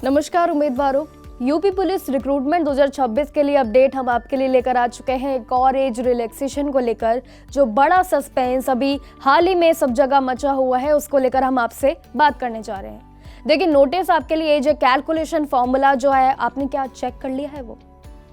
नमस्कार उम्मीदवारों, UP police recruitment 2026 के लिए अपडेट हम आपके लिए लेकर आ चुके हैं। एक और एज रिलैक्सेशन को लेकर जो बड़ा सस्पेंस अभी हाल ही में सब जगह मचा हुआ है, उसको लेकर हम आपसे बात करने जा रहे हैं। देखिए, नोटिस आपके लिए एज कैलकुलेशन फॉर्मूला जो है, आपने क्या चेक कर लिया है? वो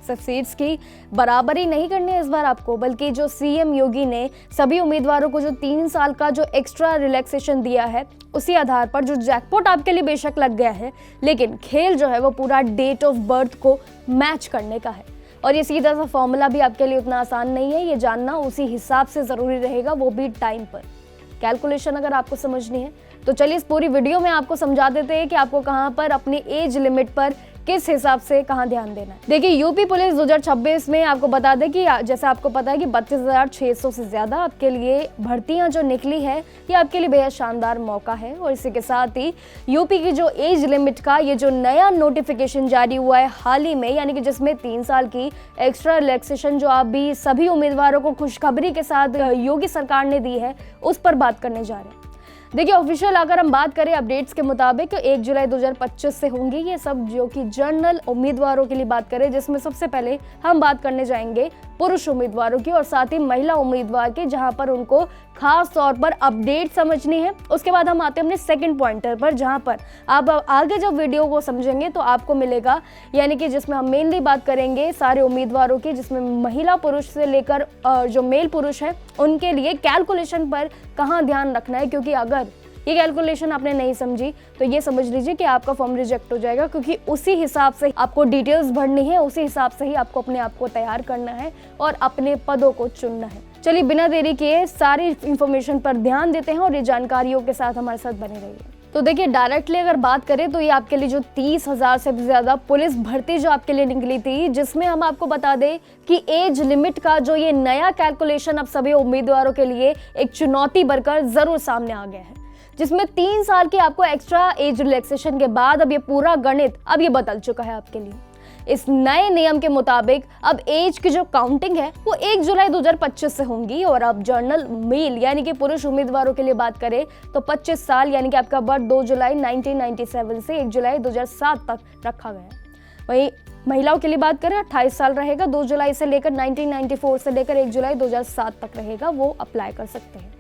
सिर्फ सीट्स की बराबरी नहीं करनी है इस बार आपको, बल्कि जो सीएम योगी ने सभी उम्मीदवारों को जो 3 साल का जो एक्स्ट्रा रिलैक्सेशन दिया है, उसी आधार पर जो जैकपॉट आपके लिए बेशक लग गया है, लेकिन खेल जो है वो पूरा डेट ऑफ बर्थ को मैच करने का है। और ये सीधा सा फॉर्मूला भी आपके लिए उतना आसान नहीं है, ये जानना उसी हिसाब से ज़रूरी रहेगा, वो भी टाइम पर। कैलकुलेशन अगर आपको समझनी है तो चलिए इस पूरी वीडियो में आपको समझा देते हैं कि आपको कहां पर अपनी एज लिमिट पर किस हिसाब से कहां ध्यान देना है। देखिए, यूपी पुलिस 2026 में आपको बता दें कि जैसे आपको पता है कि 32,600 से ज्यादा आपके लिए भर्तियां जो निकली है, ये आपके लिए बेहद शानदार मौका है। और इसी के साथ ही यूपी की जो एज लिमिट का ये जो नया नोटिफिकेशन जारी हुआ है हाल ही में, यानी कि जिसमें 3 साल की एक्स्ट्रा रिलैक्सेशन जो अभी सभी उम्मीदवारों को खुशखबरी के साथ योगी सरकार ने दी है, उस पर बात करने जा रहे हैं। देखिए, ऑफिशियल अगर हम बात करें अपडेट्स के मुताबिक 1 जुलाई 2025 से होंगी ये सब, जो कि जनरल उम्मीदवारों के लिए बात करें, जिसमें सबसे पहले हम बात करने जाएंगे पुरुष उम्मीदवारों की और साथ ही महिला उम्मीदवार की, जहां पर उनको खास तौर पर अपडेट समझनी है। उसके बाद हम आते हैं अपने सेकंड पॉइंटर पर, जहां पर आप आगे जब वीडियो को समझेंगे तो आपको मिलेगा, यानी कि जिसमें हम मेनली बात करेंगे सारे उम्मीदवारों की, जिसमें महिला पुरुष से लेकर जो मेल पुरुष है उनके लिए कैलकुलेशन पर कहाँ ध्यान रखना है। क्योंकि अगर ये कैलकुलेशन आपने नहीं समझी तो ये समझ लीजिए कि आपका फॉर्म रिजेक्ट हो जाएगा, क्योंकि उसी हिसाब से आपको डिटेल्स भरनी है, उसी हिसाब से ही आपको अपने आप को तैयार करना है और अपने पदों को चुनना है। चलिए बिना देरी किए सारी इंफॉर्मेशन पर ध्यान देते हैं और ये जानकारियों के साथ हमारे साथ बने रहिए। तो देखिए, डायरेक्टली अगर बात करें तो ये आपके लिए जो 30,000 से भी ज्यादा पुलिस भर्ती जो आपके लिए निकली थी, जिसमें हम आपको बता दें कि एज लिमिट का जो ये नया कैलकुलेशन अब सभी उम्मीदवारों के लिए एक चुनौती बनकर जरूर सामने आ गया है, जिसमें 3 साल की आपको एक्स्ट्रा एज रिलैक्सेशन के बाद अब ये पूरा गणित अब ये बदल चुका है आपके लिए। इस नए नियम के मुताबिक अब एज की जो काउंटिंग है वो 1 जुलाई 2025 से होंगी। और अब जर्नल मेल यानी कि पुरुष उम्मीदवारों के लिए बात करें तो 25 साल यानी कि आपका बर्थ 2 जुलाई 1997 से 1 जुलाई 2007 तक रखा गया है। वहीं महिलाओं के लिए बात करें 28 साल रहेगा, 2 जुलाई से लेकर 1994 से लेकर 1 जुलाई 2007 तक रहेगा, वो अप्लाई कर सकते हैं।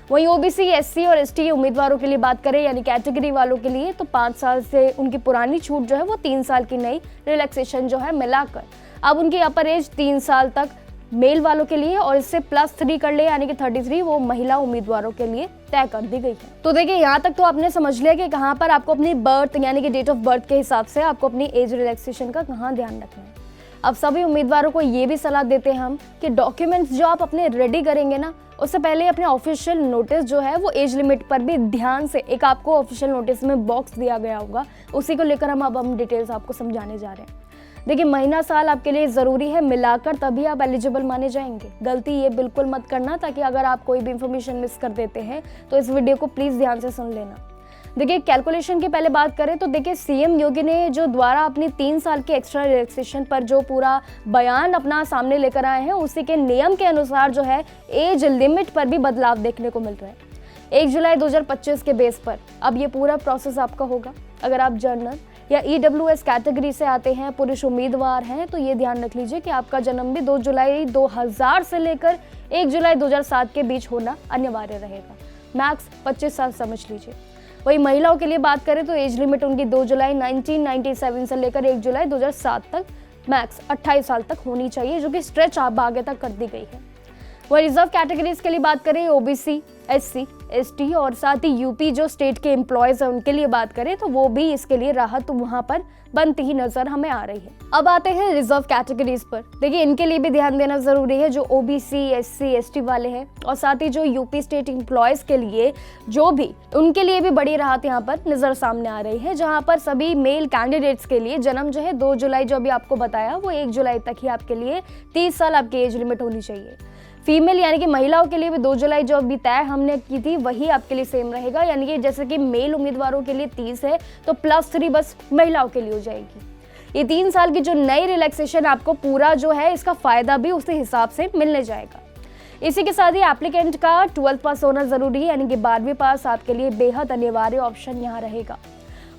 वहीं ओबीसी, एससी और एसटी उम्मीदवारों के लिए बात करें यानी कैटेगरी वालों के लिए तो 5 साल से उनकी पुरानी छूट जो है वो 3 साल की नई रिलैक्सेशन जो है मिलाकर अब उनकी अपर एज 3 साल तक मेल वालों के लिए और इससे +3 कर ले यानी कि 33 वो महिला उम्मीदवारों के लिए तय कर दी गई है। तो देखिए, यहाँ तक तो आपने समझ लिया कि कहाँ पर आपको अपनी बर्थ यानी कि डेट ऑफ बर्थ के हिसाब से आपको अपनी एज रिलैक्सेशन का कहाँ ध्यान रखना है। अब सभी उम्मीदवारों को ये भी सलाह देते हैं हम कि डॉक्यूमेंट्स जो आप अपने रेडी करेंगे ना, उससे पहले अपने ऑफिशियल नोटिस जो है वो एज लिमिट पर भी ध्यान से, एक आपको ऑफिशियल नोटिस में बॉक्स दिया गया होगा, उसी को लेकर हम डिटेल्स आपको समझाने जा रहे हैं। देखिए, महीना साल आपके लिए ज़रूरी है, मिलाकर तभी आप एलिजिबल माने जाएंगे। गलती ये बिल्कुल मत करना, ताकि अगर आप कोई भी इंफॉर्मेशन मिस कर देते हैं तो इस वीडियो को प्लीज़ ध्यान से सुन लेना। देखिए, कैलकुलेशन की पहले बात करें तो देखिए, सीएम योगी ने जो द्वारा अपनी 3 साल की एक्स्ट्रा रिलैक्सेशन पर जो पूरा बयान अपना सामने लेकर आए हैं, उसी के नियम के अनुसार जो है एज लिमिट पर भी बदलाव देखने को मिल रहा है। 1 जुलाई 2025 के बेस पर अब ये पूरा प्रोसेस आपका होगा। अगर आप जनरल या ईडब्ल्यूएस कैटेगरी से आते हैं, पुरुष उम्मीदवार हैं, तो ये ध्यान रख लीजिए कि आपका जन्म भी 2 जुलाई 2000 से लेकर 1 जुलाई 2007 के बीच होना अनिवार्य रहेगा। मैक्स 25 साल समझ लीजिए। वही महिलाओं के लिए बात करें तो एज लिमिट उनकी 2 जुलाई 1997 से लेकर 1 जुलाई 2007 तक मैक्स 28 साल तक होनी चाहिए, जो कि स्ट्रेच आप आगे तक कर दी गई है। वह रिजर्व कैटेगरीज के लिए बात करें, ओबीसी, एससी, एसटी और साथ ही यूपी जो स्टेट के एम्प्लॉयज हैं उनके लिए बात करें तो वो भी इसके लिए राहत वहां पर बनती ही नजर हमें आ रही है। अब आते हैं रिजर्व कैटेगरीज पर। देखिए, इनके लिए भी ध्यान देना जरूरी है, जो ओबीसी, एससी, एसटी वाले हैं और साथ ही जो यूपी स्टेट एम्प्लॉयज के लिए जो भी, उनके लिए भी बड़ी राहत यहाँ पर नजर सामने आ रही है, जहाँ पर सभी मेल कैंडिडेट्स के लिए जन्म जो है 2 जुलाई जो अभी आपको बताया वो 1 जुलाई तक ही आपके लिए 30 साल आपकी एज लिमिट होनी चाहिए। फीमेल यानी कि महिलाओं के लिए भी 2 जुलाई जो अभी तय हमने की थी वही आपके लिए सेम रहेगा, यानी कि जैसे कि मेल उम्मीदवारों के लिए 30 है तो +3 बस महिलाओं के लिए हो जाएगी। ये 3 साल की जो नई रिलैक्सेशन आपको पूरा जो है इसका फायदा भी उसी हिसाब से मिलने जाएगा। इसी के साथ ही एप्लीकेंट का 12th पास होना जरूरी है, यानी कि 12वीं पास आपके लिए बेहद अनिवार्य ऑप्शन यहाँ रहेगा।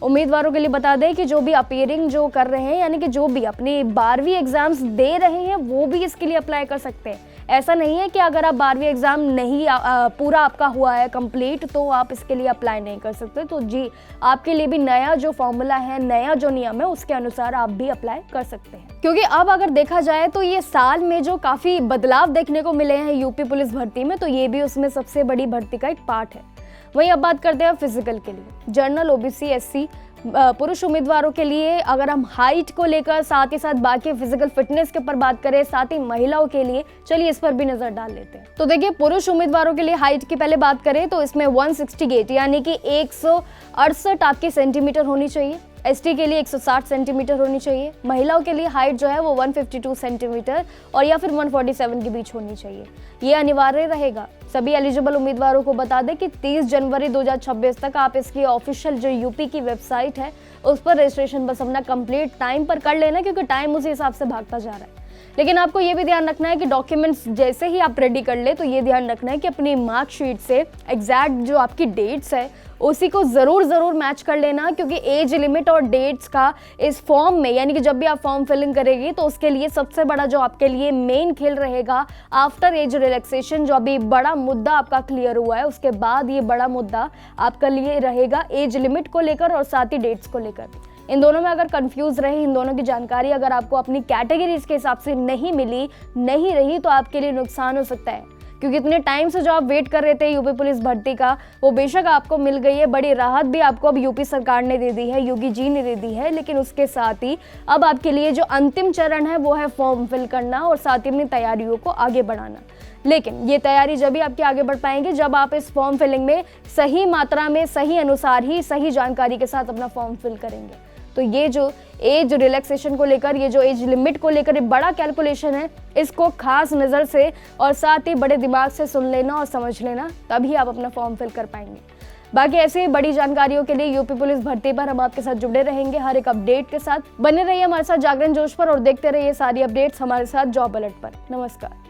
उम्मीदवारों के लिए बता दें कि जो भी अपीयरिंग जो कर रहे हैं, यानी कि जो भी अपनी 12वीं एग्जाम्स दे रहे हैं, वो भी इसके लिए अप्लाई कर सकते हैं। ऐसा नहीं है कि अगर आप 12वीं एग्जाम नहीं पूरा आपका हुआ है कंप्लीट, तो आप इसके लिए अप्लाई नहीं कर सकते। तो जी, आपके लिए भी नया जो फॉर्मूला है, नया जो नियम है, उसके अनुसार आप भी अप्लाई कर सकते हैं। क्योंकि अब अगर देखा जाए तो ये साल में जो काफ़ी बदलाव देखने को मिले हैं यूपी पुलिस भर्ती में, तो ये भी उसमें सबसे बड़ी भर्ती का एक पार्ट है। वहीं अब बात करते हैं फिजिकल के लिए। जनरल, ओबीसी, एससी पुरुष उम्मीदवारों के लिए अगर हम हाइट को लेकर, साथ ही साथ बाकी फिजिकल फिटनेस के ऊपर बात करें, साथ ही महिलाओं के लिए, चलिए इस पर भी नजर डाल लेते हैं। तो देखिए, पुरुष उम्मीदवारों के लिए हाइट की पहले बात करें तो इसमें 168 यानी कि 168 आपकी सेंटीमीटर होनी चाहिए। एसटी के लिए 160 सेंटीमीटर होनी चाहिए। महिलाओं के लिए हाइट जो है वो 152 सेंटीमीटर और या फिर 147 के बीच होनी चाहिए। ये अनिवार्य रहेगा। सभी एलिजिबल उम्मीदवारों को बता दें कि 30 जनवरी 2026 तक आप इसकी ऑफिशियल जो यूपी की वेबसाइट है उस पर रजिस्ट्रेशन बस अपना कंप्लीट टाइम पर कर लेना, क्योंकि टाइम उसी हिसाब से भागता जा रहा है। लेकिन आपको ये भी ध्यान रखना है कि डॉक्यूमेंट्स जैसे ही आप रेडी कर ले, तो ये ध्यान रखना है कि अपनी मार्कशीट से एग्जैक्ट जो आपकी डेट्स है उसी को ज़रूर मैच कर लेना, क्योंकि एज लिमिट और डेट्स का इस फॉर्म में, यानी कि जब भी आप फॉर्म फिलिंग करेंगे तो उसके लिए सबसे बड़ा जो आपके लिए मेन खेल रहेगा आफ्टर एज रिलैक्सेशन, जो अभी बड़ा मुद्दा आपका क्लियर हुआ है, उसके बाद ये बड़ा मुद्दा आपका लिए रहेगा एज लिमिट को लेकर और साथ ही डेट्स को लेकर। इन दोनों में अगर कंफ्यूज रहे, इन दोनों की जानकारी अगर आपको अपनी कैटेगरीज के हिसाब से नहीं रही, तो आपके लिए नुकसान हो सकता है। क्योंकि इतने टाइम से जो आप वेट कर रहे थे यूपी पुलिस भर्ती का, वो बेशक आपको मिल गई है। बड़ी राहत भी आपको अब यूपी सरकार ने दे दी है, योगी जी ने दे दी है। लेकिन उसके साथ ही अब आपके लिए जो अंतिम चरण है वो है फॉर्म फिल करना और साथ ही अपनी तैयारियों को आगे बढ़ाना। लेकिन ये तैयारी जब भी आपके आगे बढ़ पाएंगे जब आप इस फॉर्म फिलिंग में सही मात्रा में, सही अनुसार ही, सही जानकारी के साथ अपना फॉर्म फिल करेंगे। तो ये जो एज रिलैक्सेशन को लेकर, ये जो एज लिमिट को लेकर एक बड़ा कैलकुलेशन है, इसको खास नज़र से और साथ ही बड़े दिमाग से सुन लेना और समझ लेना, तभी आप अपना फॉर्म फिल कर पाएंगे। बाकी ऐसे ही बड़ी जानकारियों के लिए यूपी पुलिस भर्ती पर हम आपके साथ जुड़े रहेंगे हर एक अपडेट के साथ। बने रहिए हमारे साथ जागरण जोश पर और देखते रहिए सारी अपडेट्स हमारे साथ जॉब अलर्ट पर। नमस्कार।